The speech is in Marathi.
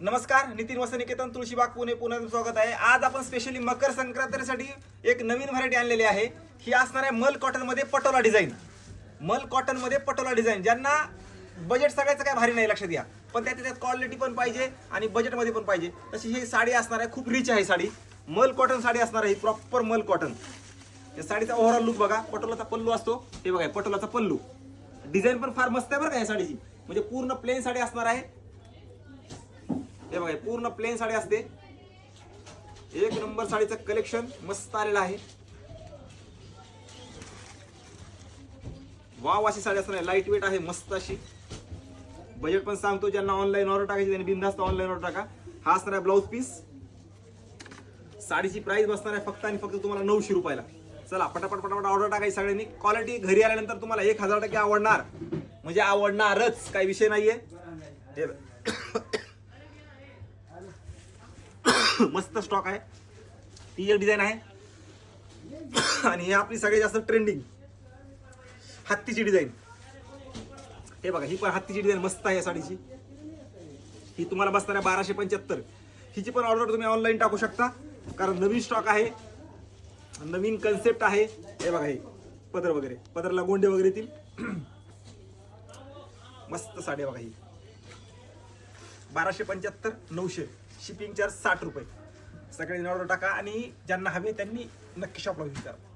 नमस्कार, नितीन वसनिकेतन तुळशीबाग पुणे पुन्हा स्वागत आहे। आज आपण स्पेशली मकर संक्रांतीसाठी एक नवीन व्हरायटी आणलेली आहे। ही असणार आहे मल कॉटन मध्ये पटोला डिझाइन। मल कॉटन मध्ये पटोला डिझाइन, ज्यांना बजेट सगळ्याचं काय भारी नाही लक्षात घ्या, पण त्यात क्वालिटी पण पाहिजे आणि बजेट मध्ये पण पाहिजे तशी ही साडी असणार आहे। खूप रिच आहे साडी, मल कॉटन साडी असणार आहे, प्रॉपर मल कॉटन। या साडीचा ओव्हरऑल लुक बघा, पटोलाचा पल्लू असतो, हे बघा पटोलाचा पल्लू, डिझाइन पण फार मस्त आहे बरं का या साडीची। म्हणजे पूर्ण प्लेन साडी असणार आहे, हे बघा पूर्ण प्लेन साडी असते। एक नंबर साडीचं कलेक्शन मस्त आलेलं आहे। वाव अशी साडी असणार आहे, लाईट वेट आहे मस्त अशी। बजेट पण सांगतो, ज्यांना ऑनलाईन ऑर्डर टाकायची त्यांनी बिनधास्त ऑनलाईन ऑर्डर टाका। हा असणार आहे ब्लाउज पीस। साडीची प्राइस बसणार आहे फक्त आणि फक्त तुम्हाला 900 रुपयाला। चला पटापट पटापट ऑर्डर टाकायची सगळ्यांनी। क्वालिटी घरी आल्यानंतर तुम्हाला 1000% आवडणार, म्हणजे आवडणारच, काही विषय नाहीये। मस्त स्टॉक आहे, ती एक डिझाइन आहे आणि ही आपली सगळ्यात जास्त ट्रेंडिंग हत्तीची डिझाइन। हे बघा ही पण हत्तीची डिझाइन मस्त आहे या साडीची। ही तुम्हाला बसणार आहे 1275। हिची पण ऑर्डर तुम्ही ऑनलाईन टाकू शकता, कारण नवीन स्टॉक आहे, नवीन कन्सेप्ट आहे। हे बघा हे पदर वगैरे, पदरला गोंडे वगैरे येतील, मस्त साडी बघा ही। 1275, 900, शिपिंग चार्ज 60 रुपये। सगळ्यांनी ऑर्डर टाका आणि ज्यांना हवे त्यांनी नक्की शॉपला व्हिजिट करा।